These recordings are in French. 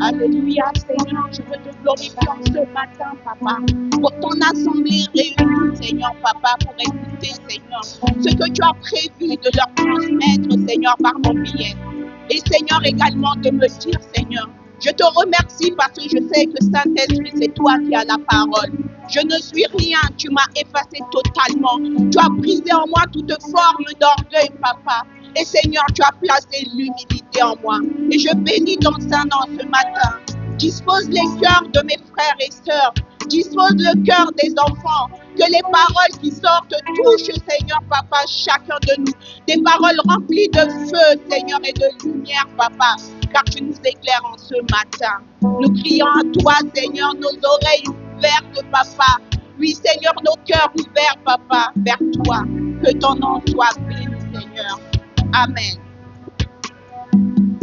Alléluia, Seigneur, je veux te glorifier en ce matin, Papa, pour ton assemblée réunie, Seigneur, Papa, pour écouter, Seigneur, ce que tu as prévu de leur transmettre, Seigneur, par mon billet. Et Seigneur, également de me dire, Seigneur, je te remercie parce que je sais que Saint-Esprit, c'est toi qui as la parole. Je ne suis rien, tu m'as effacé totalement. Tu as brisé en moi toute forme d'orgueil, Papa. Et Seigneur, tu as placé l'humilité en moi. Et je bénis ton Saint-Nom ce matin. Dispose les cœurs de mes frères et sœurs. Dispose le cœur des enfants. Que les paroles qui sortent touchent, Seigneur, Papa, chacun de nous. Des paroles remplies de feu, Seigneur, et de lumière, Papa. Car tu nous éclaires en ce matin. Nous crions à toi, Seigneur, nos oreilles ouvertes, Papa. Oui, Seigneur, nos cœurs ouverts, Papa, vers toi. Que ton nom soit béni, Seigneur. Amen.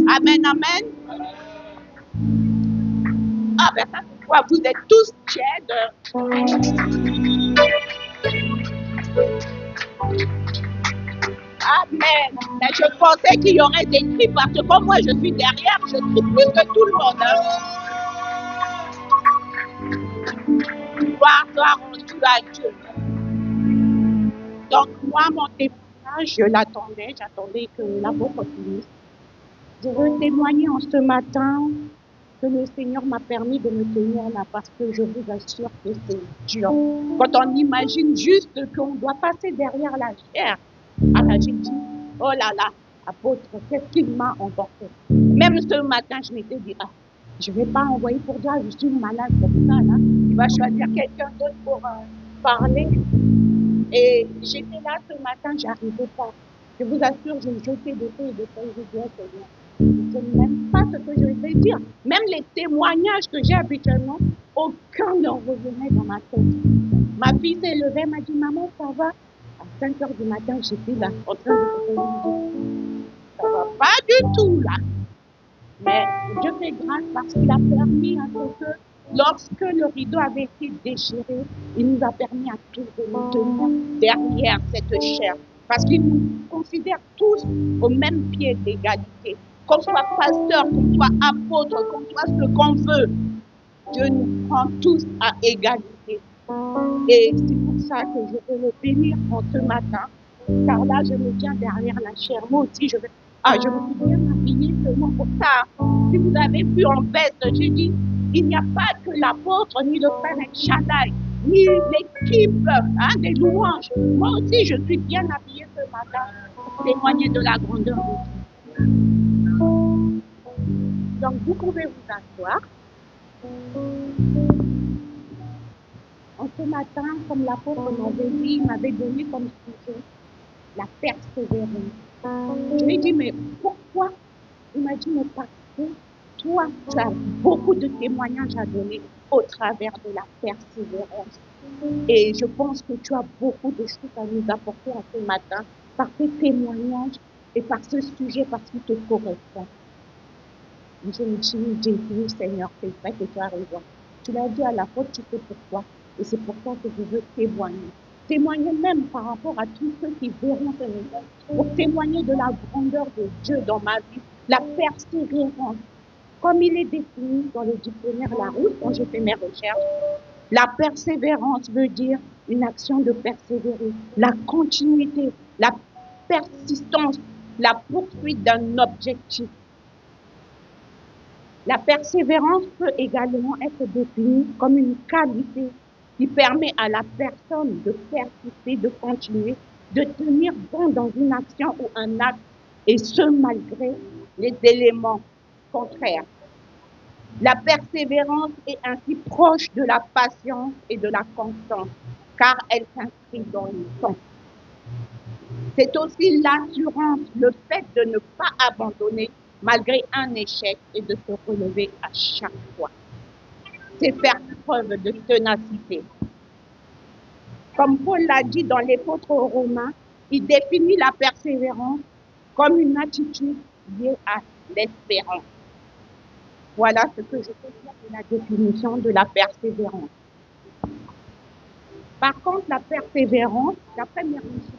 Amen, amen. Ah ben ça c'est quoi? Vous êtes tous tièdes. Amen. Mais je pensais qu'il y aurait des cris parce que comme moi je suis derrière, je crie plus que tout le monde. Gloire soit rendue à Dieu. Donc moi, mon témoignage, j'attendais que l'apôtre finisse. Je veux témoigner en ce matin que le Seigneur m'a permis de me tenir là parce que je vous assure que c'est dur. Quand on imagine juste qu'on doit passer derrière la chair, alors j'ai dit, oh là là, apôtre, qu'est-ce qu'il m'a emporté? Même ce matin, je m'étais dit, je ne vais pas envoyer pour toi, je suis malade comme ça, là. Il va choisir quelqu'un d'autre pour parler. Et j'étais là ce matin, j'arrivais pas. Je vous assure, j'ai jeté de feu et de feu, je dis, Seigneur, je ne sais même pas ce que je vais dire. Même les témoignages que j'ai habituellement, aucun ne revenait dans ma tête. Ma fille s'est levée, m'a dit, maman, ça va? À 5 heures du matin, j'étais là, en train de dire, ça va pas du tout, là. Mais Dieu fait grâce parce qu'il a permis à ce que, lorsque le rideau avait été déchiré, il nous a permis à tous de nous tenir derrière cette chair. Parce qu'il nous considère tous au même pied d'égalité. Qu'on soit pasteur, qu'on soit apôtre, qu'on soit ce qu'on veut, Dieu nous prend tous à égalité. Et c'est pour ça que je veux le bénir en ce matin. Car là, je me tiens derrière la chair. Moi aussi, je me suis bien habillée seulement pour ça. Si vous avez vu en veste, j'ai dit, il n'y a pas que l'apôtre, ni le frère Shaddai, ni l'équipe des louanges. Moi aussi, je suis bien habillée ce matin pour témoigner de la grandeur de Dieu. Donc, vous pouvez vous asseoir. En ce matin, comme l'apôtre m'avait dit, il m'avait donné comme sujet la persévérance. Je lui ai dit, mais pourquoi? Il m'a dit, mais parce que toi, tu as beaucoup de témoignages à donner au travers de la persévérance. Et je pense que tu as beaucoup de choses à nous apporter à ce matin par tes témoignages et par ce sujet, parce qu'il te correspond. Je me suis dit, oui, Seigneur, c'est vrai que tu as raison. Tu l'as dit à la fois, tu sais pourquoi. Et c'est pour ça que je veux témoigner. Témoigner même par rapport à tous ceux qui verront ce message. Pour témoigner de la grandeur de Dieu dans ma vie. La persévérance. Comme il est défini dans le dictionnaire Larousse, quand j'ai fait mes recherches, la persévérance veut dire une action de persévérer. La continuité, la persistance, la poursuite d'un objectif. La persévérance peut également être définie comme une qualité qui permet à la personne de persister, de continuer, de tenir bon dans une action ou un acte, et ce malgré les éléments contraires. La persévérance est ainsi proche de la patience et de la constance, car elle s'inscrit dans le temps. C'est aussi l'assurance, le fait de ne pas abandonner malgré un échec et de se relever à chaque fois. C'est faire preuve de ténacité. Comme Paul l'a dit dans l'Épître aux Romains, il définit la persévérance comme une attitude liée à l'espérance. Voilà ce que je peux dire de la définition de la persévérance. Par contre, la persévérance, la première mission,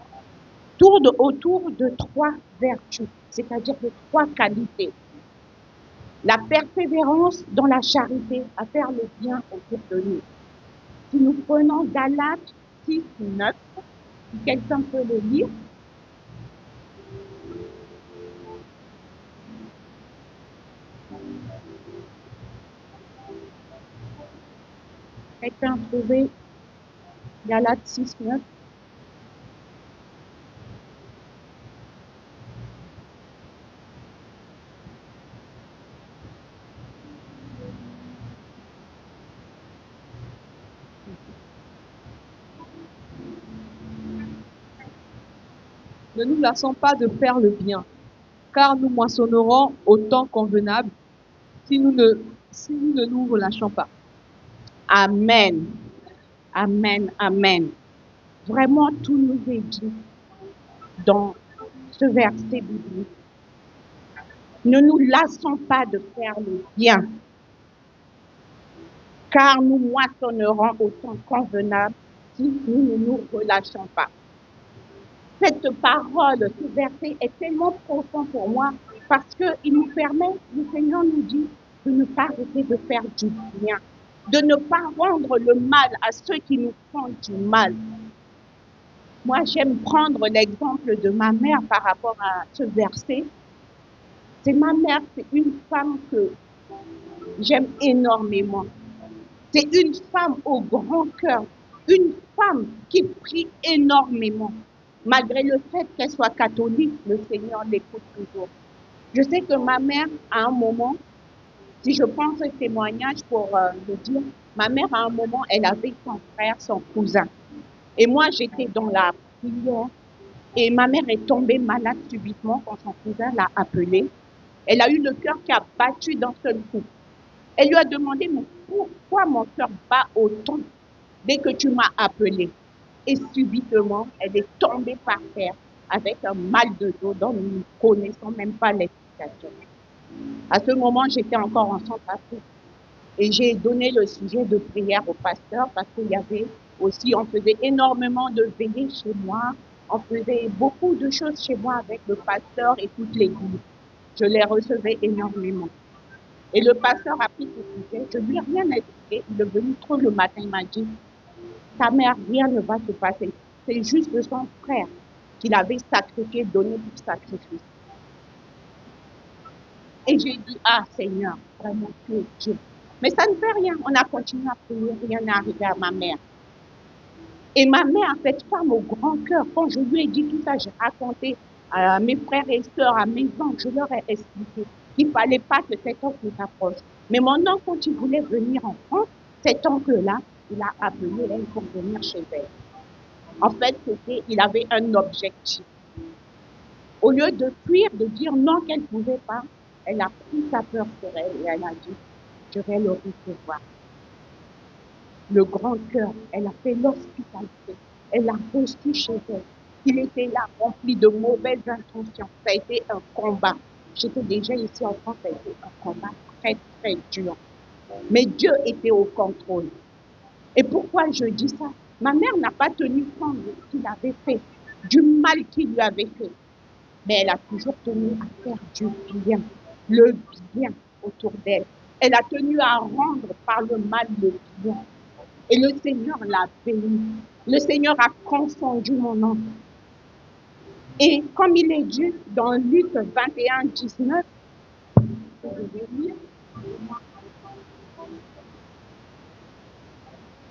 tourne autour de 3 vertus, c'est-à-dire de 3 qualités. La persévérance dans la charité, à faire le bien autour de nous. Si nous prenons Galates 6, 9, si quelqu'un peut le lire. Quelqu'un a trouvé Galates 6, 9. Ne nous lassons pas de faire le bien, car nous moissonnerons au temps convenable si nous ne nous relâchons pas. Amen. Amen. Amen. Vraiment, tout nous est dit dans ce verset biblique. Ne nous lassons pas de faire le bien, car nous moissonnerons au temps convenable si nous ne nous relâchons pas. Cette parole, ce verset est tellement profond pour moi parce qu'il nous permet, le Seigneur nous dit de ne pas arrêter de faire du bien, de ne pas rendre le mal à ceux qui nous font du mal. Moi, j'aime prendre l'exemple de ma mère par rapport à ce verset. C'est ma mère, c'est une femme que j'aime énormément. C'est une femme au grand cœur, une femme qui prie énormément. Malgré le fait qu'elle soit catholique, le Seigneur l'écoute toujours. Je sais que ma mère, à un moment, si je pense au témoignage pour le dire, ma mère, à un moment, elle avait son frère, son cousin. Et moi, j'étais dans la prière. Et ma mère est tombée malade subitement quand son cousin l'a appelée. Elle a eu le cœur qui a battu d'un seul coup. Elle lui a demandé, mais pourquoi mon cœur bat autant dès que tu m'as appelée? Et subitement, elle est tombée par terre avec un mal de dos dont nous ne connaissons même pas l'explication. À ce moment, j'étais encore en Centrafrique et j'ai donné le sujet de prière au pasteur parce qu'il y avait aussi, on faisait énormément de veillées chez moi, on faisait beaucoup de choses chez moi avec le pasteur et toute l'église. Je les recevais énormément. Et le pasteur a pris ce sujet, je lui ai rien expliqué, il est venu trop le matin, il m'a dit, ta mère, rien ne va se passer. C'est juste son frère qu'il avait sacrifié, donné pour sacrifice. Et j'ai dit, ah Seigneur, vraiment, tu es Dieu. Mais ça ne fait rien. On a continué à prier, rien n'est arrivé à ma mère. Et ma mère, cette femme au grand cœur, quand je lui ai dit tout ça, j'ai raconté à mes frères et sœurs, à mes oncles, je leur ai expliqué qu'il ne fallait pas que cet oncle nous approche. Mais mon oncle, quand il voulait venir en France, cet oncle-là, il a appelé elle pour venir chez elle. En fait, il avait un objectif. Au lieu de fuir, de dire non qu'elle ne pouvait pas, elle a pris sa peur sur elle et elle a dit, je vais le recevoir. Le grand cœur, elle a fait l'hospitalité, elle a reçu chez elle. Il était là, rempli de mauvaises intentions. Ça a été un combat. J'étais déjà ici en France, ça a été un combat très, très dur. Mais Dieu était au contrôle. Et pourquoi je dis ça? Ma mère n'a pas tenu compte de ce qu'il avait fait, du mal qu'il lui avait fait. Mais elle a toujours tenu à faire du bien, le bien autour d'elle. Elle a tenu à rendre par le mal le bien. Et le Seigneur l'a béni. Le Seigneur a confondu mon oncle. Et comme il est dit dans Luc 21, 19, je vais lire.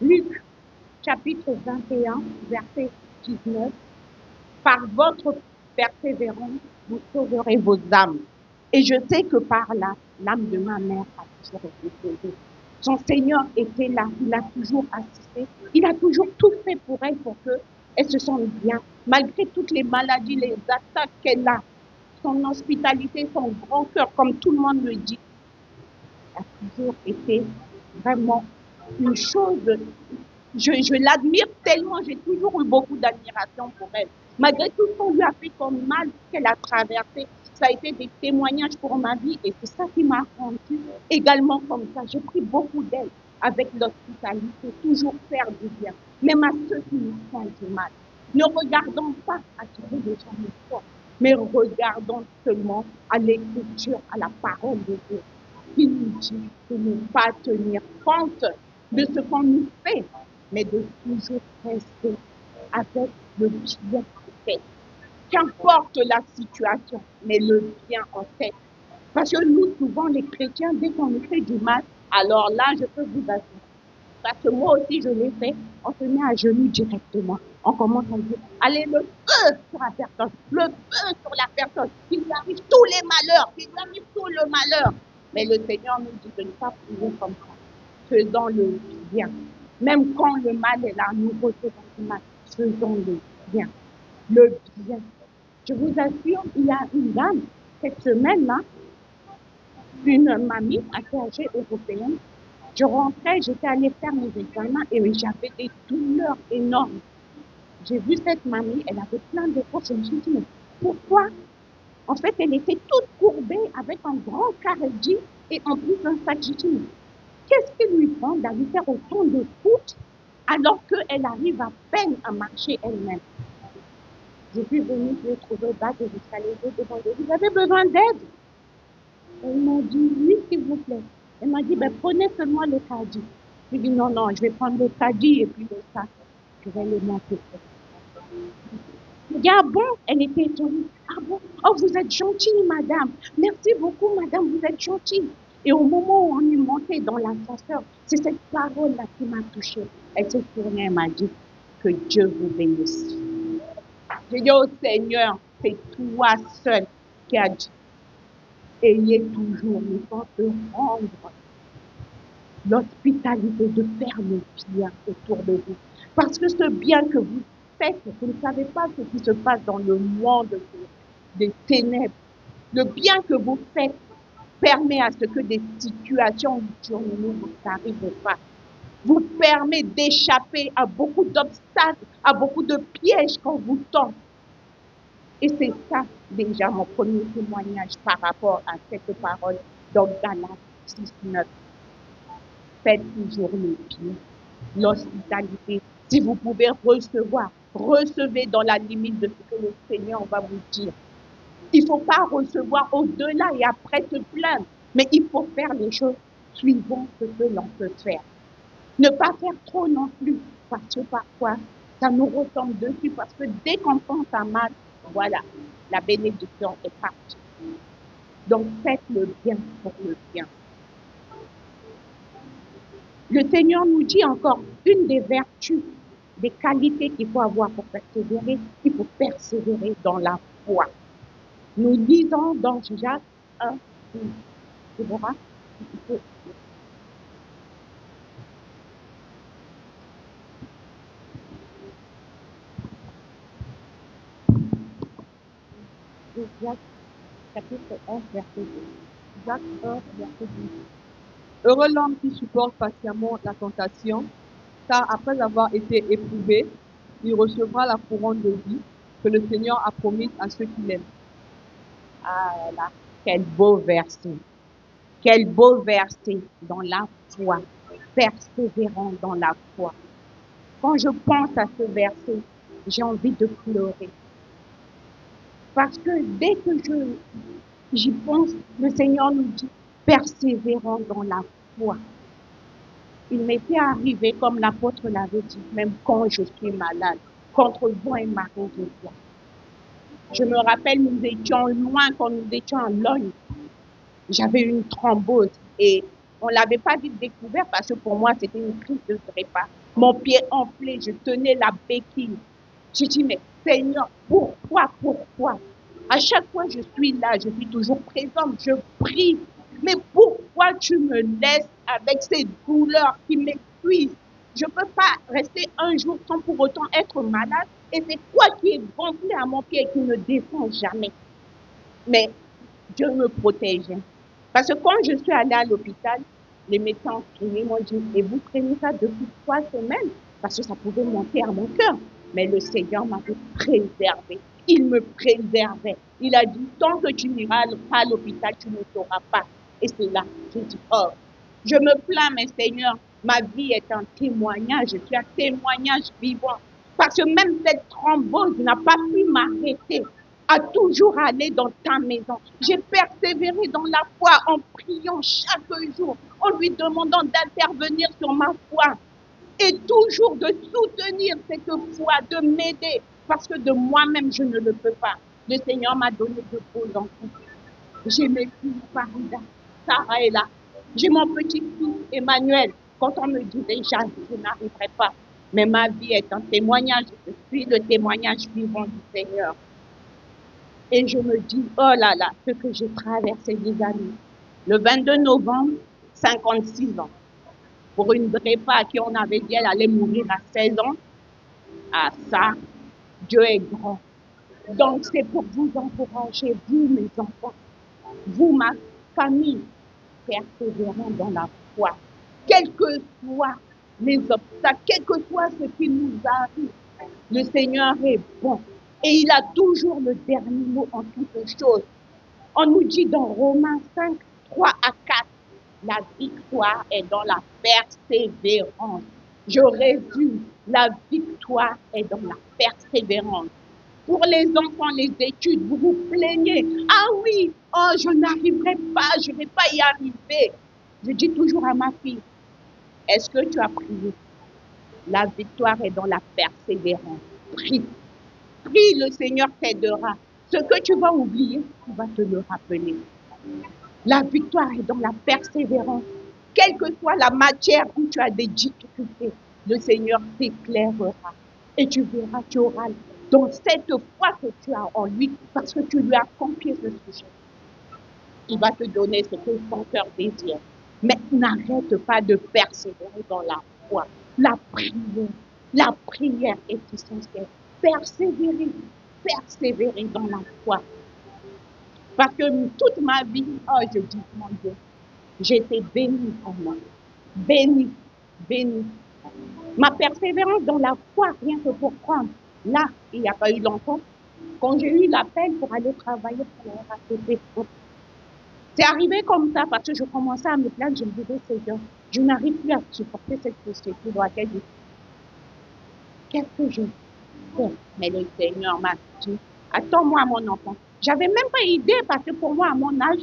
Luc chapitre 21, verset 19. Par votre persévérance, vous sauverez vos âmes. Et je sais que par là, l'âme de ma mère a toujours été sauvée. Son Seigneur était là, il a toujours assisté, il a toujours tout fait pour elle pour qu'elle se sente bien, malgré toutes les maladies, les attaques qu'elle a, son hospitalité, son grand cœur, comme tout le monde le dit, a toujours été vraiment une chose. Je l'admire tellement, j'ai toujours eu beaucoup d'admiration pour elle. Malgré tout ce qu'on lui a fait comme mal, qu'elle a traversé, ça a été des témoignages pour ma vie et c'est ça qui m'a rendu également comme ça. J'ai pris beaucoup d'aide avec l'hospitalité, toujours faire du bien, même à ceux qui nous font du mal. Ne regardons pas à ce que les gens nous font, mais regardons seulement à l'écriture, à la parole de Dieu, qui nous dit de ne pas tenir compte de ce qu'on nous fait, mais de toujours rester avec le bien en tête. Qu'importe la situation, mais le bien en tête. Parce que nous, souvent, les chrétiens, dès qu'on nous fait du mal, alors là, je peux vous assurer. Parce que moi aussi, je l'ai fait, on se met à genoux directement. On commence à dire, allez, le feu sur la personne, le feu sur la personne, qu'il lui arrive tous les malheurs, qu'il lui arrive tout le malheur. Mais le Seigneur nous dit de ne pas prier comme ça. Faisons le bien. Même quand le mal est là, nous recevons le mal. Faisons le bien. Le bien. Je vous assure, il y a une dame, cette semaine-là, une mamie assez âgée européenne. Je rentrais, j'étais allée faire mes examens et j'avais des douleurs énormes. J'ai vu cette mamie, elle avait plein de fausses. Je me suis dit, mais pourquoi? En fait, elle était toute courbée avec un grand carré et en plus un sac. J'ai dit, qu'est-ce qui lui prend d'aller faire autant de foot alors qu'elle arrive à peine à marcher elle-même? Je suis venue, je l'ai trouvée au bas de l'escalier, je demandé, vous avez besoin d'aide? Elle m'a dit, oui, s'il vous plaît. Elle m'a dit, ben, prenez seulement le caddie. Je lui ai dit, non, non, je vais prendre le caddie et puis le sac. Je vais le monter. Elle dit, ah bon? Elle était étonnée. Ah bon? Oh, vous êtes gentille, madame. Merci beaucoup, madame, vous êtes gentille. Et au moment où on est monté dans l'ascenseur, c'est cette parole-là qui m'a touchée. Elle s'est tournée, elle m'a dit, que Dieu vous bénisse. J'ai dit, oh Seigneur, c'est toi seul qui as dit, ayez toujours le temps de rendre l'hospitalité, de faire le bien autour de vous. Parce que ce bien que vous faites, vous ne savez pas ce qui se passe dans le monde des ténèbres. Le bien que vous faites permet à ce que des situations où ne vous arrivent pas. Vous permet d'échapper à beaucoup d'obstacles, à beaucoup de pièges qu'on vous tend. Et c'est ça déjà mon premier témoignage par rapport à cette parole dans Galates 6:9. Faites toujours le bien, l'hospitalité. Si vous pouvez recevoir, recevez dans la limite de ce que le Seigneur va vous dire. Il ne faut pas recevoir au-delà et après se plaindre, mais il faut faire les choses suivant ce que l'on peut faire. Ne pas faire trop non plus, parce que parfois, ça nous retombe dessus, parce que dès qu'on pense à mal, voilà, la bénédiction est partie. Donc, faites le bien pour le bien. Le Seigneur nous dit encore une des vertus, des qualités qu'il faut avoir pour persévérer, il faut persévérer dans la foi. Nous lisons dans Jacques 1, Déborah, Jacques chapitre 1, verset 2. Jacques 1, verset 2. Heureux l'homme qui supporte patiemment la tentation, car après avoir été éprouvé, il recevra la couronne de vie que le Seigneur a promise à ceux qui l'aiment. Ah là, quel beau verset. Quel beau verset dans la foi. Persévérant dans la foi. Quand je pense à ce verset, j'ai envie de pleurer. Parce que dès que j'y pense, le Seigneur nous dit, persévérant dans la foi. Il m'était arrivé, comme l'apôtre l'avait dit, même quand je suis malade, contre vent et marée, je viens. Je me rappelle, nous étions loin quand nous étions à Logne. J'avais une thrombose et on ne l'avait pas vite découvert parce que pour moi, c'était une crise de trépas. Mon pied enflé, je tenais la béquille. J'ai dit, mais Seigneur, pourquoi? À chaque fois, je suis là, je suis toujours présente, je prie. Mais pourquoi tu me laisses avec ces douleurs qui m'épuisent? Je ne peux pas rester un jour sans pour autant être malade. Et c'est quoi qui est gonflé à mon pied et qui ne descend jamais? Mais Dieu me protégeait. Parce que quand je suis allée à l'hôpital, les médecins m'ont dit, et vous prenez ça depuis 3 semaines? Parce que ça pouvait monter à mon cœur. Mais le Seigneur m'avait préservé. Il me préservait. Il a dit, tant que tu n'iras pas à l'hôpital, tu ne sauras pas. Et c'est là, j'ai dit, oh, je me plains, mais Seigneur, ma vie est un témoignage. Je suis un témoignage vivant. Parce que même cette thrombose n'a pas pu m'arrêter à toujours aller dans ta maison. J'ai persévéré dans la foi en priant chaque jour, en lui demandant d'intervenir sur ma foi et toujours de soutenir cette foi, de m'aider, parce que de moi-même, je ne le peux pas. Le Seigneur m'a donné de beaux enfants. J'ai mes filles, Farida, Sarah est là. J'ai mon petit-fils, Emmanuel. Quand on me disait, je n'arriverai pas. Mais ma vie est un témoignage. Je suis le témoignage vivant du Seigneur. Et je me dis, oh là là, ce que j'ai traversé des années. Le 22 novembre, 56 ans. Pour une prépa à qui on avait dit qu'elle allait mourir à 16 ans. Ah ça, Dieu est grand. Donc c'est pour vous encourager, vous mes enfants, vous ma famille, persévérant dans la foi. Quels que soient les obstacles, quel que soit ce qui nous arrive, le Seigneur est bon. Et il a toujours le dernier mot en toutes choses. On nous dit dans Romains 5, 3 à 4, la victoire est dans la persévérance. Je résume, la victoire est dans la persévérance. Pour les enfants, les études, vous vous plaignez. Ah oui, oh, je n'arriverai pas, je ne vais pas y arriver. Je dis toujours à ma fille, est-ce que tu as prié? La victoire est dans la persévérance. Prie. Prie, le Seigneur t'aidera. Ce que tu vas oublier, tu vas te le rappeler. La victoire est dans la persévérance. Quelle que soit la matière où tu as des difficultés, le Seigneur t'éclairera. Et tu verras, tu auras dans cette foi que tu as en lui, parce que tu lui as confié ce sujet. Il va te donner ce que ton cœur désire. Mais n'arrête pas de persévérer dans la foi. La prière est essentielle. Persévérer dans la foi. Parce que toute ma vie, oh, je dis, mon Dieu, j'ai été bénie en moi. Bénie. Ma persévérance dans la foi, rien que pour prendre. Là, il n'y a pas eu longtemps, quand j'ai eu l'appel pour aller travailler pour la RATP. C'est arrivé comme ça parce que je commençais à me plaindre, je me disais, Seigneur, je n'arrive plus à supporter cette société dans laquelle je suis. Qu'est-ce que je fais? Mais le Seigneur m'a dit, attends-moi mon enfant. J'avais même pas idée parce que pour moi, à mon âge,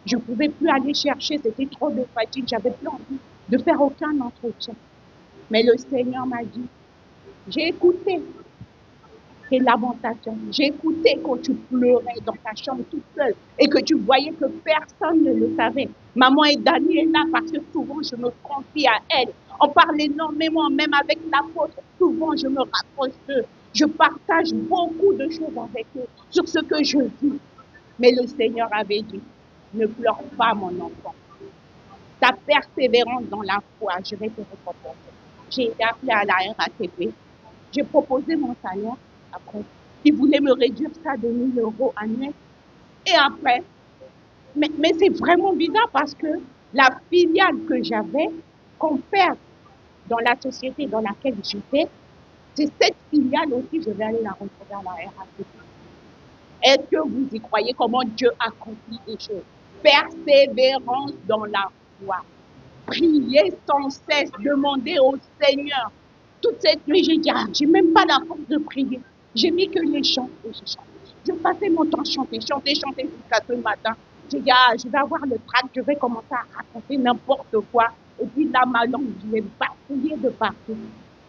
je ne pouvais plus aller chercher, c'était trop de fatigue, j'avais plus envie de faire aucun entretien. Mais le Seigneur m'a dit, j'ai écouté tes lamentations, j'ai écouté quand tu pleurais dans ta chambre toute seule et que tu voyais que personne ne le savait. Maman et Dani est là parce que souvent je me confie à elle. On parle énormément, même avec l'apôtre, souvent je me rapproche d'eux. Je partage beaucoup de choses avec eux sur ce que je vis. Mais le Seigneur avait dit, ne pleure pas mon enfant. Ta persévérance dans la foi, je vais te récompenser. J'ai été appelée à la RATP. J'ai proposé mon salaire. Après, ils voulaient me réduire ça de 1 000 € annuels. Et après, mais c'est vraiment bizarre parce que la filiale que j'avais, qu'on perd dans la société dans laquelle j'étais, c'est cette filiale aussi, je vais aller la retrouver à la RATP. Est-ce que vous y croyez comment Dieu accomplit les choses? Persévérance dans la foi. Priez sans cesse, demandez au Seigneur. Toute cette nuit, j'ai dit, j'ai même pas la force de prier. J'ai mis que les chants et je chante. Je passais mon temps chanter jusqu'à ce matin. J'ai dit, je vais avoir le trac, je vais commencer à raconter n'importe quoi. Et puis là, ma langue, je vais bafouiller de partout.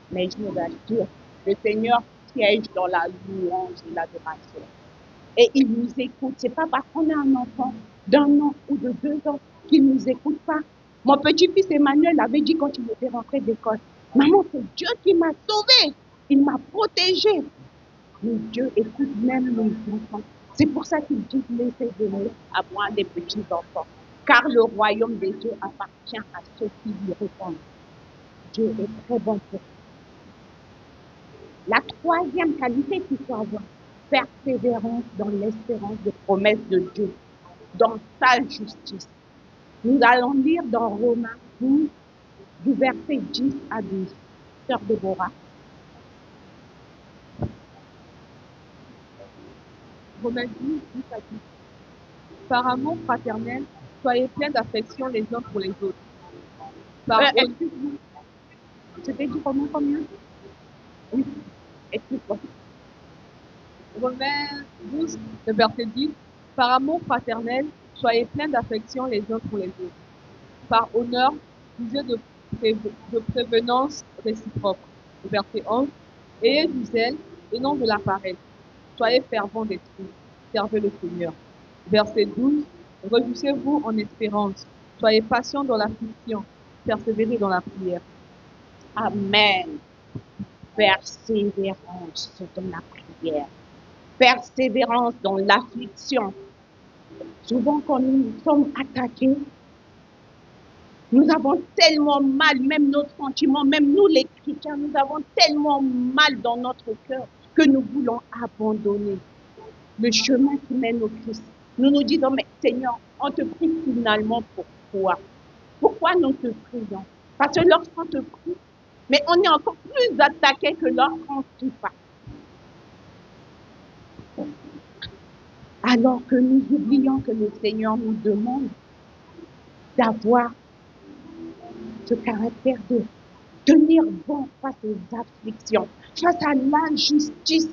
Mais je me rassure, le Seigneur siège dans la louange et l'adoration. Et il nous écoute. C'est pas parce qu'on a un enfant d'1 an ou de 2 ans qu'il ne nous écoute pas. Mon petit-fils Emmanuel avait dit quand il était rentré d'école, maman, c'est Dieu qui m'a sauvé. Il m'a protégé. Mais Dieu écoute même les enfants. C'est pour ça qu'il dit, laissez venir à moi les petits enfants. Car le royaume des dieux appartient à ceux qui lui répondent. Dieu est très bon pour vous. La troisième qualité qu'il faut avoir, persévérance dans l'espérance des promesses de Dieu, dans sa justice. Nous allons lire dans Romains 12, du verset 10 à 12. Sœur Déborah. Romains 12, 10 à 10. Par amour fraternel, soyez pleins d'affection les uns pour les autres. Par Excuse-moi, c'était du Romain combien? Oui, excuse-moi. Romains 12, le verset 10. Par amour fraternel, soyez pleins d'affection les uns pour les autres. Par honneur, usez de prévenance réciproque. Verset 11. Ayez du zèle et non de la paresse. Soyez fervents d'esprit. Servez le Seigneur. Verset 12. Réjouissez-vous en espérance. Soyez patients dans l'affliction. Persévérez dans la prière. Amen. Persévérance dans la prière. Persévérance dans l'affliction. Souvent, quand nous sommes attaqués, nous avons tellement mal, même nos sentiments, même nous les chrétiens, nous avons tellement mal dans notre cœur que nous voulons abandonner le chemin qui mène au Christ. Nous nous disons, mais Seigneur, on te prie finalement pourquoi? Pourquoi nous te prions? Parce que lorsqu'on te prie, mais on est encore plus attaqué que lorsqu'on ne prie pas. Alors que nous oublions que le Seigneur nous demande d'avoir ce caractère de tenir bon face aux afflictions, face à l'injustice.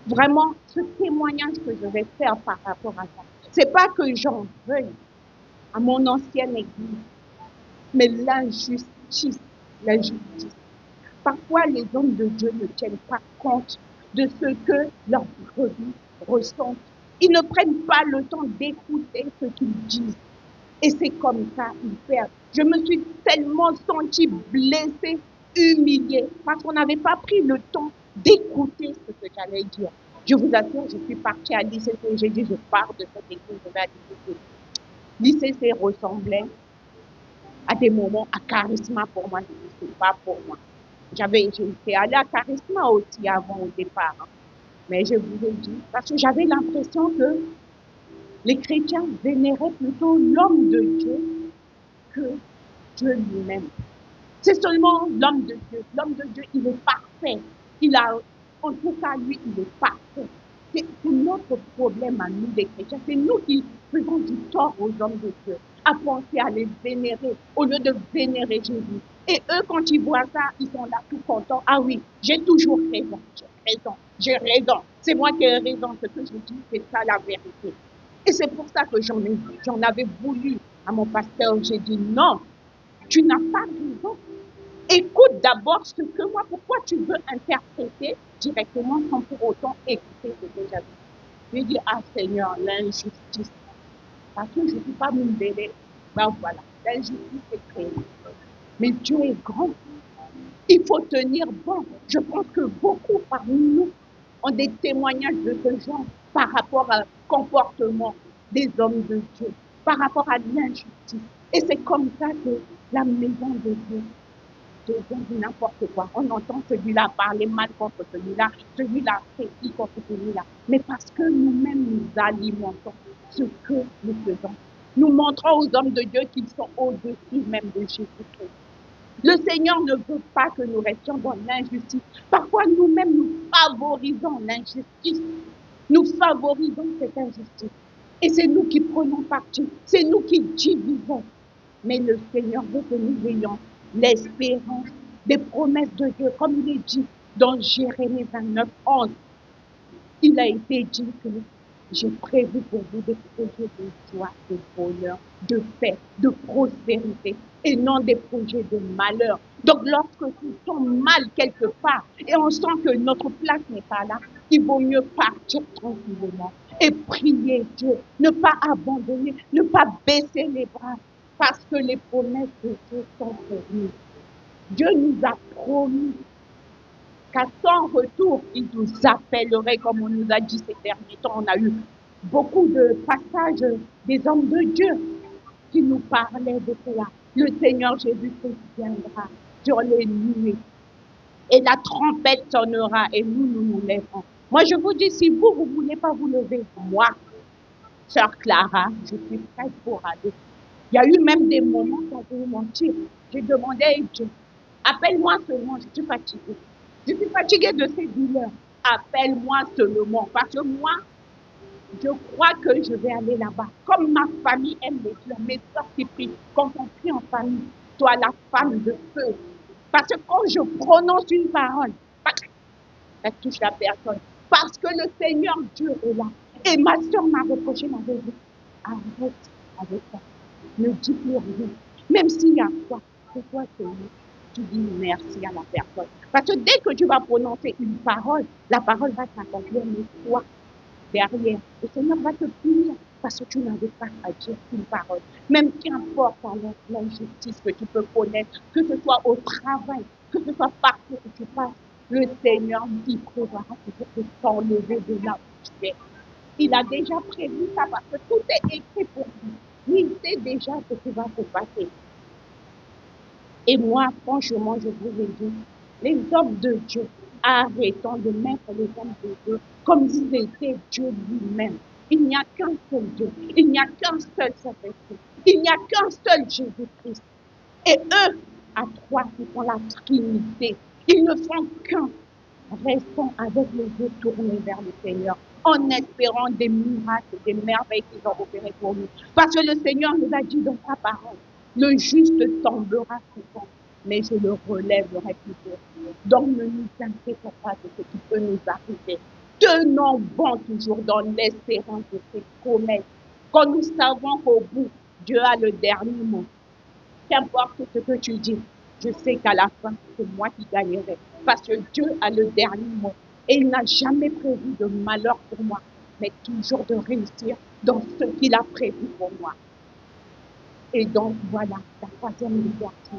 Vraiment, ce témoignage que je vais faire par rapport à ça, c'est pas que j'en veuille à mon ancienne église, mais l'injustice. Parfois, les hommes de Dieu ne tiennent pas compte de ce que leurs brebis ressentent. Ils ne prennent pas le temps d'écouter ce qu'ils disent. Et c'est comme ça, ils perdent. Je me suis tellement sentie blessée, humiliée, parce qu'on n'avait pas pris le temps d'écouter ce que j'allais dire. Je vous assure, je suis partie à l'ICC, j'ai dit, je pars de cette église, je vais à l'ICC. L'ICC ressemblait à des moments à Charisma pour moi, ce n'est pas pour moi. J'étais allée à Charisma aussi avant au départ, hein. Mais je vous ai dit, parce que j'avais l'impression que les chrétiens vénéraient plutôt l'homme de Dieu que Dieu lui-même. C'est seulement l'homme de Dieu. L'homme de Dieu, il est parfait. En tout cas, lui, il est parfait. C'est notre problème à nous, les chrétiens. C'est nous qui faisons du tort aux hommes de Dieu, à penser à les vénérer, au lieu de vénérer Jésus. Et eux, quand ils voient ça, ils sont là tout contents. Ah oui, j'ai toujours raison, j'ai raison. C'est moi qui ai raison. Ce que je dis, c'est ça la vérité. Et c'est pour ça que j'en avais voulu à mon pasteur. J'ai dit non, tu n'as pas raison. Écoute d'abord ce que moi, pourquoi tu veux interpréter directement sans pour autant écouter ce que j'avais dit. Je dis, ah Seigneur, l'injustice. Parce que je ne peux pas me mêler. Ben voilà, l'injustice est créée. Mais Dieu est grand. Il faut tenir bon. Je pense que beaucoup parmi nous ont des témoignages de ce genre par rapport au comportement des hommes de Dieu, par rapport à l'injustice. Et c'est comme ça que la maison de Dieu devient n'importe quoi. On entend celui-là parler mal contre celui-là fait ci contre celui-là. Mais parce que nous-mêmes nous alimentons ce que nous faisons. Nous montrons aux hommes de Dieu qu'ils sont au-dessus même de Jésus-Christ. Le Seigneur ne veut pas que nous restions dans l'injustice. Parfois, nous-mêmes, nous favorisons l'injustice. Nous favorisons cette injustice. Et c'est nous qui prenons parti. C'est nous qui divisons. Mais le Seigneur veut que nous ayons l'espérance des promesses de Dieu. Comme il est dit dans Jérémie 29, 11. Il a été dit que j'ai prévu pour vous des projets de joie, de bonheur, de paix, de prospérité et non des projets de malheur. Donc lorsque nous sommes mal quelque part et on sent que notre place n'est pas là, il vaut mieux partir tranquillement et prier Dieu, ne pas abandonner, ne pas baisser les bras parce que les promesses de Dieu sont pour nous. Dieu nous a promis qu'à son retour, il nous appellerait, comme on nous a dit ces derniers temps. On a eu beaucoup de passages des hommes de Dieu qui nous parlaient de cela. Le Seigneur Jésus-Christ viendra sur les nuées et la trompette sonnera et nous nous lèverons. Moi, je vous dis, si vous ne voulez pas vous lever, moi, sœur Clara, je suis prête pour aller. Il y a eu même des moments, sans vous mentir, j'ai demandé à Dieu, appelle-moi seulement, je suis fatiguée. Je suis fatiguée de ces douleurs. Appelle-moi seulement. Parce que moi, Je crois que je vais aller là-bas. Comme ma famille aime les fleurs, mes soeurs qui prient, quand on prie en famille, toi la femme de feu. Parce que quand je prononce une parole, ça touche la personne. Parce que le Seigneur Dieu est là. Et ma soeur m'a reproché, m'avait dit, arrête avec ça. Ne dis plus rien. Même s'il y a quoi, c'est toi, Seigneur. Tu dis merci à la personne. Parce que dès que tu vas prononcer une parole, la parole va s'accomplir, mais toi, derrière, le Seigneur va te punir parce que tu n'avais pas à dire une parole. Même qu'importe l'injustice que tu peux connaître, que ce soit au travail, que ce soit partout où tu passes, le Seigneur dit prévoira toujours de t'enlever de là où tu es. Il a déjà prévu ça parce que tout est écrit pour lui. Il sait déjà ce qui va se passer. Et moi, franchement, je vous ai dit, les hommes de Dieu, arrêtons de mettre les hommes de Dieu comme s'ils étaient Dieu lui-même. Il n'y a qu'un seul Dieu. Il n'y a qu'un seul Saint-Esprit. Il n'y a qu'un seul Jésus-Christ. Et eux, à trois, ils font la Trinité. Ils ne font qu'un. Restons avec les yeux tournés vers le Seigneur, en espérant des miracles, des merveilles qu'ils ont opérées pour nous. Parce que le Seigneur nous a dit dans sa parole, le juste tombera souvent, mais je le relèverai plus tôt. Donc ne nous inquiétons pas de ce qui peut nous arriver. Tenons bon toujours dans l'espérance de ses promesses. Quand nous savons qu'au bout, Dieu a le dernier mot. Qu'importe ce que tu dis, je sais qu'à la fin, c'est moi qui gagnerai. Parce que Dieu a le dernier mot. Et il n'a jamais prévu de malheur pour moi, mais toujours de réussir dans ce qu'il a prévu pour moi. Et donc, voilà, la troisième liberté.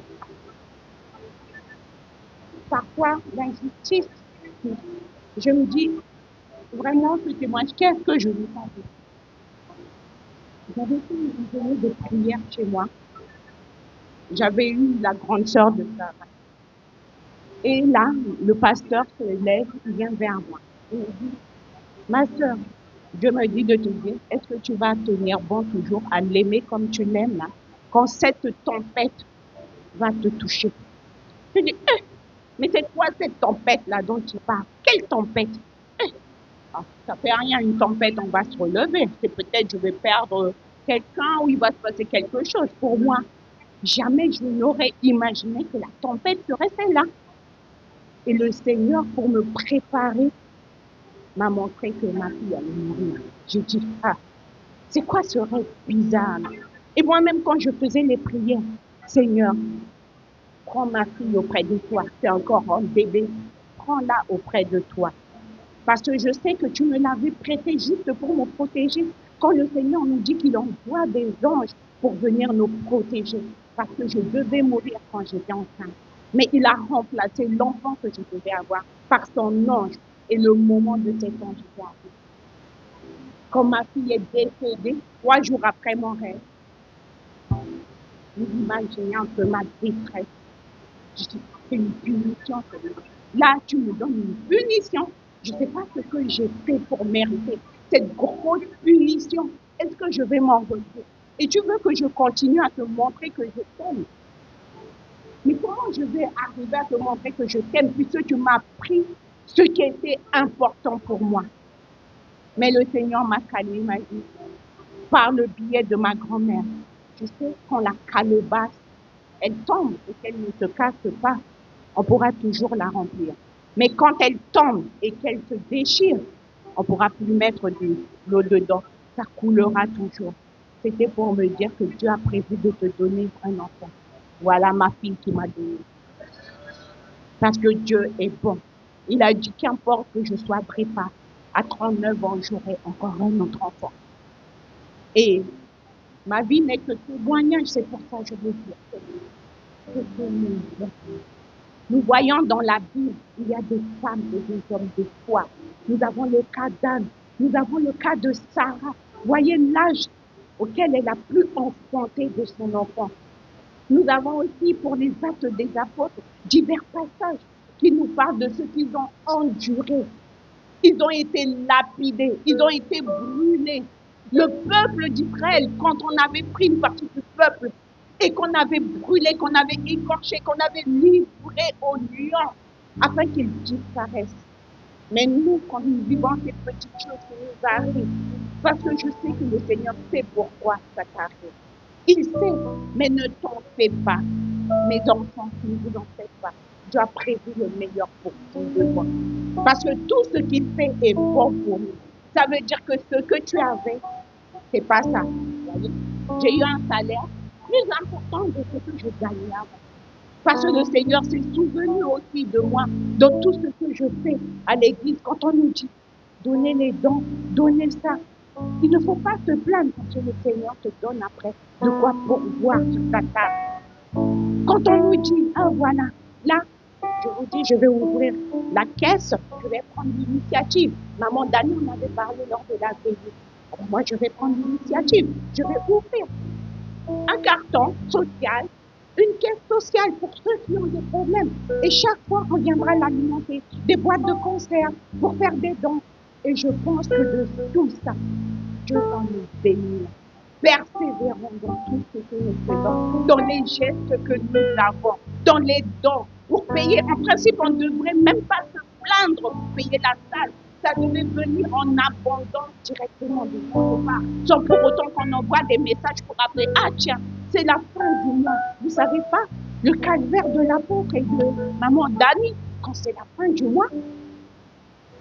Parfois, l'injustice, je me dis, vraiment, ce témoignage, qu'est-ce que je n'ai pas vu? J'avais fait une journée de prière chez moi. J'avais eu la grande sœur de Sarah. Et là, le pasteur se lève, il vient vers moi. Il me dit, ma sœur, Dieu me dit de te dire, est-ce que tu vas tenir bon toujours à l'aimer comme tu l'aimes là, quand cette tempête va te toucher? Je dis, mais c'est quoi cette tempête là dont tu parles? Quelle tempête? Ça fait rien, une tempête, on va se relever. C'est peut-être je vais perdre quelqu'un ou il va se passer quelque chose. Pour moi, jamais je n'aurais imaginé que la tempête serait celle-là. Et le Seigneur, pour me préparer, m'a montré que ma fille allait mourir. J'ai dit, c'est quoi ce rêve bizarre? Et moi-même, quand je faisais les prières, Seigneur, prends ma fille auprès de toi. C'est encore un bébé. Prends-la auprès de toi. Parce que je sais que tu me l'avais prêté juste pour me protéger. Quand le Seigneur nous dit qu'il envoie des anges pour venir nous protéger. Parce que je devais mourir quand j'étais enceinte. Mais il a remplacé l'enfant que je devais avoir par son ange. Et le moment de cet ange est arrivé. Quand ma fille est décédée, 3 jours après mon rêve, vous imaginez un peu ma détresse. Je dis, c'est une punition. Là, tu me donnes une punition. Je ne sais pas ce que j'ai fait pour mériter cette grosse punition. Est-ce que je vais m'en relever? Et tu veux que je continue à te montrer que je t'aime? Mais comment je vais arriver à te montrer que je t'aime puisque tu m'as pris ce qui était important pour moi? Mais le Seigneur m'a calmé, m'a dit, par le biais de ma grand-mère, tu sais, quand la calebasse, elle tombe et qu'elle ne se casse pas, on pourra toujours la remplir. Mais quand elle tombe et qu'elle se déchire, on ne pourra plus mettre de l'eau dedans. Ça coulera toujours. C'était pour me dire que Dieu a prévu de te donner un enfant. Voilà ma fille qui m'a donné. Parce que Dieu est bon. Il a dit qu'importe que je sois préparée, à 39 ans, j'aurai encore un autre enfant. Et ma vie n'est que témoignage, c'est pour ça que je veux dire. Nous voyons dans la Bible, il y a des femmes et des hommes de foi. Nous avons le cas d'Anne, nous avons le cas de Sarah. Voyez l'âge auquel elle a pu enfanter de son enfant. Nous avons aussi pour les actes des apôtres divers passages qui nous parlent de ce qu'ils ont enduré. Ils ont été lapidés, ils ont été brûlés. Le peuple d'Israël, quand on avait pris une partie du peuple et qu'on avait brûlé, qu'on avait écorché, qu'on avait livré aux lions afin qu'ils disparaissent. Mais nous, quand nous vivons ces petites choses qui nous arrivent, Parce que je sais que le Seigneur sait pourquoi ça t'arrive. Il sait, mais ne t'en fais pas. Mes enfants, ne vous en faites pas. Dieu a prévu le meilleur pour vous de moi. Parce que tout ce qu'il fait est bon pour nous. Ça veut dire que ce que tu avais, c'est pas ça. Voyez? J'ai eu un salaire plus important de ce que je gagnais avant. Parce que le Seigneur s'est souvenu aussi de moi, de tout ce que je fais à l'église. Quand on nous dit, donnez les dons, donnez ça. Il ne faut pas se plaindre parce que le Seigneur te donne après de quoi pourvoir sur ta table. Quand on nous dit, ah voilà, là, je vous dis, je vais ouvrir la caisse, je vais prendre l'initiative. Maman Dani, on avait parlé lors de la veillée. Alors moi, je vais prendre l'initiative. Je vais ouvrir un carton social, une caisse sociale pour ceux qui ont des problèmes. Et chaque fois, on viendra l'alimenter. Des boîtes de conserve pour faire des dons. Et je pense que de tout ça, Dieu va nous bénir. Persévérons dans tout ce que nous faisons, dans les gestes que nous avons, dans les dons. Pour payer, en principe, on ne devrait même pas se plaindre pour payer la salle. Ça devait venir en abondance directement de notre part, sans pour autant qu'on envoie des messages pour appeler. Ah tiens, c'est la fin du mois. Vous ne savez pas, le calvaire de l'apôtre et de maman Dani, quand c'est la fin du mois,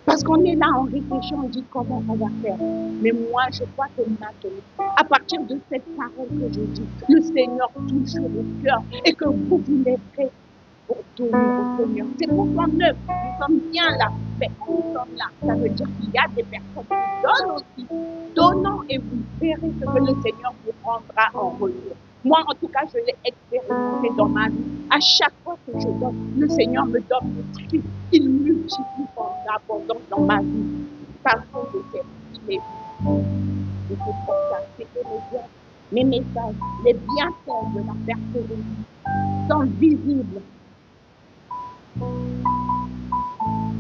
parce qu'on est là, on réfléchit, on dit comment on va faire. Mais moi, je crois que maintenant, à partir de cette parole que je dis, le Seigneur touche le cœur et que vous l'êtes pour donner au Seigneur. C'est pour son œuvre. Nous sommes bien là. Mais nous sommes là. Ça veut dire qu'il y a des personnes qui donnent aussi. Donnons et vous verrez ce que le Seigneur vous rendra en retour. Moi, en tout cas, je l'ai expérimenté dans ma vie. À chaque fois que je donne, le Seigneur me donne le tri. Il multiplie en abondance dans ma vie. Parce que je sais qu'il est vu. Et c'est pour ça, c'était mes messages, les bienfaits de la persévérance sont visibles.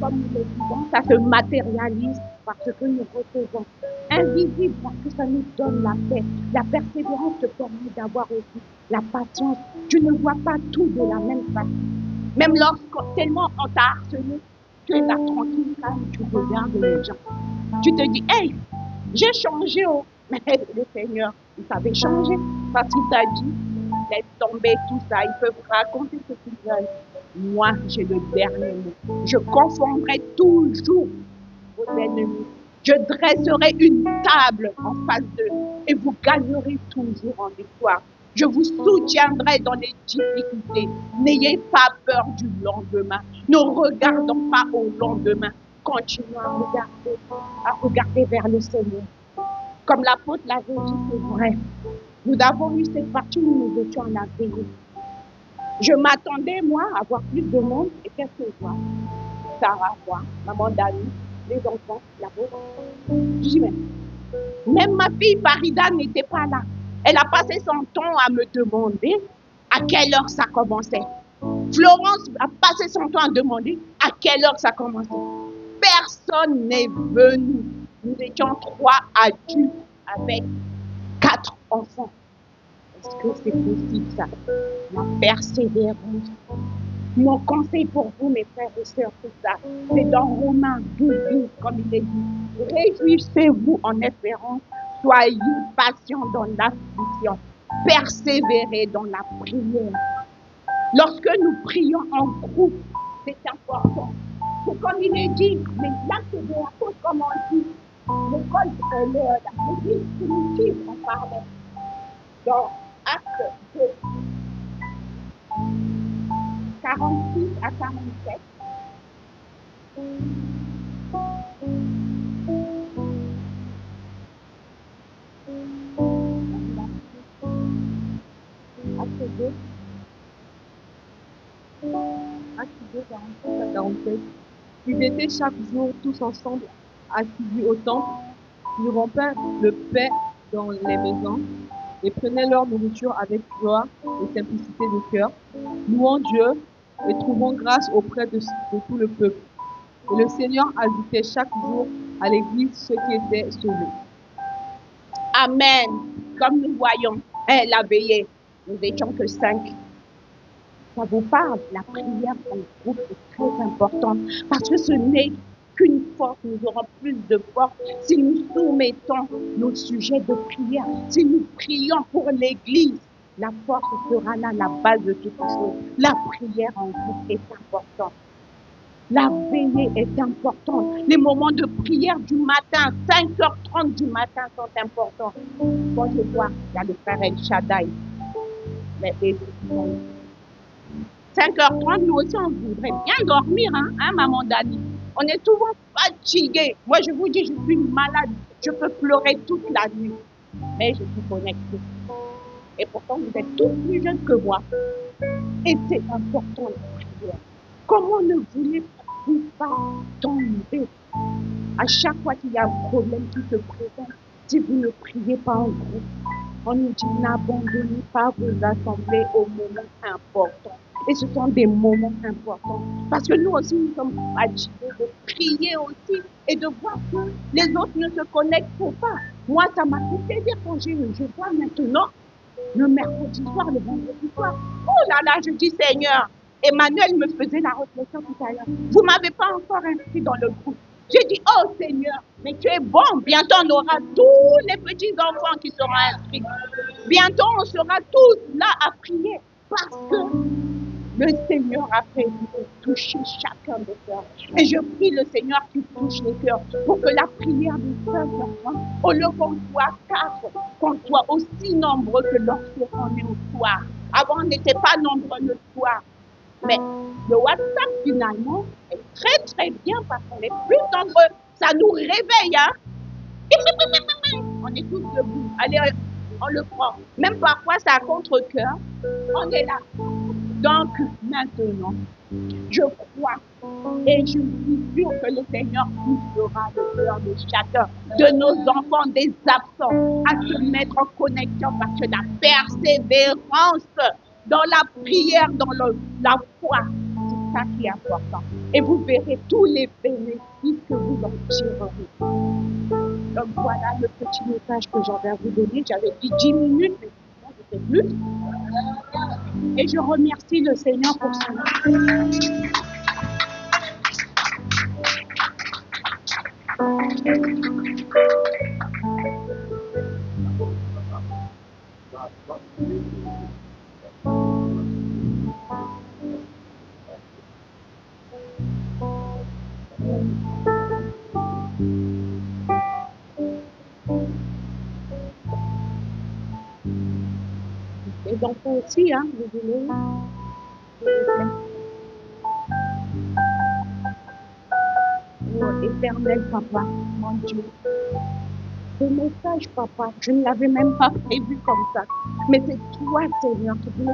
Comme nous le disons, ça se matérialise parce que nous recevons. Invisible parce que ça nous donne la paix. La persévérance te permet d'avoir aussi la patience. Tu ne vois pas tout de la même façon. Même lorsque tellement on t'a harcelé, tu es là tranquille, calme, tu regardes les gens. Tu te dis, hey, j'ai changé. Oh. Mais le Seigneur, il t'avait changé parce qu'il t'a dit, laisse tomber tout ça. Ils peuvent raconter ce qu'ils veulent. Moi, j'ai le dernier mot. Je confondrai toujours vos ennemis. Je dresserai une table en face d'eux et vous gagnerez toujours en victoire. Je vous soutiendrai dans les difficultés. N'ayez pas peur du lendemain. Ne regardons pas au lendemain. Continuons à regarder vers le Seigneur. Comme l'apôtre l'avait dit, c'est vrai. Nous avons eu cette partie où nous étions en la veillée. Je m'attendais, moi, à voir plus de monde. Et qu'est-ce que je vois? Sarah, moi, maman Dani, les enfants, l'apôtre. Je dis, mais même ma fille Farida n'était pas là. Elle a passé son temps à me demander à quelle heure ça commençait. Florence a passé son temps à demander à quelle heure ça commençait. Personne n'est venu. Nous étions 3 adultes avec 4 enfants. Est-ce que c'est possible ça? La persévérance. Mon conseil pour vous, mes frères et sœurs, c'est ça. C'est dans Romains 12, comme il est dit. Réjouissez-vous en espérance. Soyez patients dans l'affliction. Persévérez dans la prière. Lorsque nous prions en groupe, c'est important. C'est comme il est dit, mais l'acte de la cause, comme on dit, l'école, l'église primitive, on parlait. Dans Acte 2, 46 à 47. Acte 2. Acte 2, 46 à 47. Ils étaient chaque jour tous ensemble assidus au temple. Ils rompaient le pain dans les maisons et prenaient leur nourriture avec joie et simplicité de cœur, louant Dieu et trouvant grâce auprès de tout le peuple. Et le Seigneur ajoutait chaque jour à l'Église ceux qui étaient sauvés. Amen. Comme nous voyons, la veillée, nous n'étions que 5. Ça vous parle, la prière en groupe est très importante parce que ce n'est qu'une force, nous aurons plus de force si nous soumettons nos sujets de prière, si nous prions pour l'Église. La force sera là, la base de toute chose. La prière en groupe est importante. La veillée est importante. Les moments de prière du matin, 5h30 du matin sont importants. Quand je vois, il y a le frère El Shaddai. Mais 5h30, nous aussi, on voudrait bien dormir, hein, maman Dani. On est souvent fatigué. Moi, je vous dis, je suis malade. Je peux pleurer toute la nuit. Mais je suis connectée. Et pourtant, vous êtes tous plus jeunes que moi. Et c'est important la prière. Comment ne voulez-vous pas tomber à chaque fois qu'il y a un problème qui se présente, si vous ne priez pas en groupe? On nous dit n'abandonnez pas vos assemblées aux moments importants. Et ce sont des moments importants. Parce que nous aussi, nous sommes fatigués de prier aussi et de voir que les autres ne se connectent pas. Moi, ça m'a fait plaisir quand je vois maintenant le mercredi soir, le vendredi soir. Oh là là, je dis Seigneur. Emmanuel me faisait la réflexion tout à l'heure. Vous ne m'avez pas encore inscrit dans le groupe. J'ai dit, oh Seigneur, mais tu es bon. Bientôt, on aura tous les petits enfants qui seront inscrits. Bientôt, on sera tous là à prier. Parce que le Seigneur a prévu de toucher chacun des cœurs. Et je prie le Seigneur qui touche les cœurs pour que la prière des 5 enfants, au lieu qu'on soit 4, qu'on soit aussi nombreux que lorsqu'on est au soir. Avant, on n'était pas nombreux le soir. Mais le WhatsApp, finalement, est très, très bien parce qu'on est plus nombreux. Ça nous réveille, hein? On est tous debout. Allez, on le prend. Même parfois, c'est à contre-cœur. On est là. Donc, maintenant, je crois et je suis sûre que le Seigneur touchera le cœur de chacun, de nos enfants, des absents, à se mettre en connexion parce que la persévérance dans la prière, dans la foi, c'est ça qui est important. Et vous verrez tous les bénéfices que vous en tirerez. Donc voilà le petit message que j'avais à vous donner. J'avais dit 10 minutes, mais sinon c'était plus. Et je remercie le Seigneur pour cela. Les enfants aussi, hein, vous voulez. Oh, éternel Papa, mon Dieu. Ce message, Papa, je ne l'avais même pas prévu comme ça. Mais c'est toi, Seigneur, qui voulais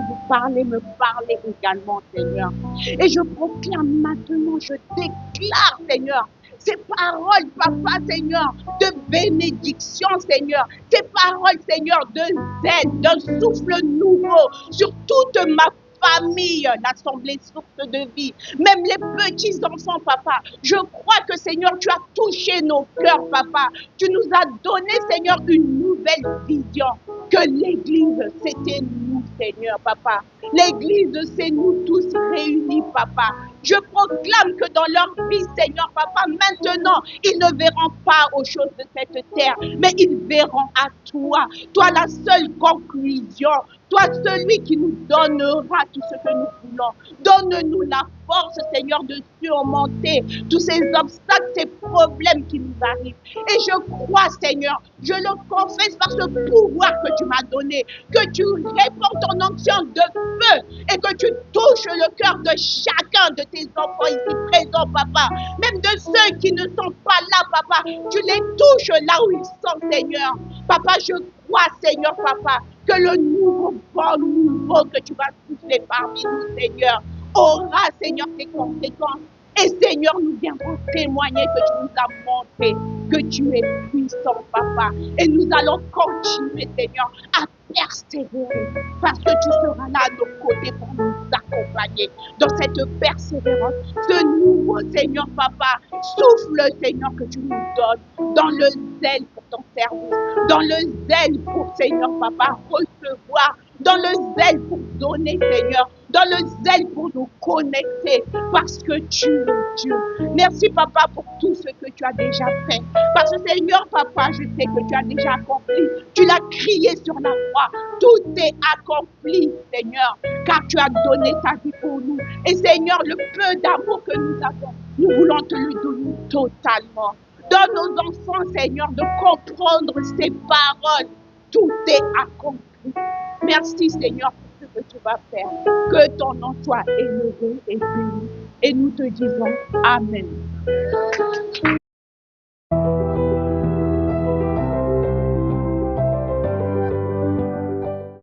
me parler également, Seigneur. Et je proclame maintenant, je déclare, Seigneur, ces paroles, Papa, Seigneur, de bénédiction, Seigneur. Ces paroles, Seigneur, de zèle, d'un souffle nouveau sur toute ma famille, l'assemblée source de vie, même les petits enfants, Papa. Je crois que, Seigneur, tu as touché nos cœurs, Papa. Tu nous as donné, Seigneur, une nouvelle vision. Que l'Église, c'était nous, Seigneur, Papa. L'Église, c'est nous tous réunis, Papa. Je proclame que dans leur vie, Seigneur, Papa, maintenant, ils ne verront pas aux choses de cette terre, mais ils verront à toi. Toi, la seule conclusion. Toi, celui qui nous donnera tout ce que nous voulons. Donne-nous la force, Seigneur, de surmonter tous ces obstacles, ces problèmes qui nous arrivent. Et je crois, Seigneur, je le confesse par ce pouvoir que tu m'as donné, que tu répands ton onction de feu et que tu touches le cœur de chacun de tes enfants ici présents, Papa. Même de ceux qui ne sont pas là, Papa. Tu les touches là où ils sont, Seigneur. Papa, je crois, Seigneur, Papa, que le nouveau que tu vas souffler parmi nous, Seigneur, aura, Seigneur, des conséquences. Et Seigneur, nous viendrons témoigner que tu nous as montré que tu es puissant, Papa. Et nous allons continuer, Seigneur, à persévérer parce que tu seras là à nos côtés pour nous accompagner dans cette persévérance. Ce nouveau, Seigneur, Papa, souffle, Seigneur, que tu nous donnes dans le zèle pour ton service, dans le zèle pour, Seigneur, Papa, recevoir, dans le zèle pour donner, Seigneur, Donne le zèle pour nous connecter parce que tu es Dieu. Merci, Papa, pour tout ce que tu as déjà fait. Parce que, Seigneur, Papa, je sais que tu as déjà accompli. Tu l'as crié sur la croix. Tout est accompli, Seigneur, car tu as donné ta vie pour nous. Et, Seigneur, le peu d'amour que nous avons, nous voulons te le donner totalement. Donne aux enfants, Seigneur, de comprendre ces paroles. Tout est accompli. Merci, Seigneur, pour ce que tu vas faire. Que ton nom soit élevé et béni. Et nous te disons Amen.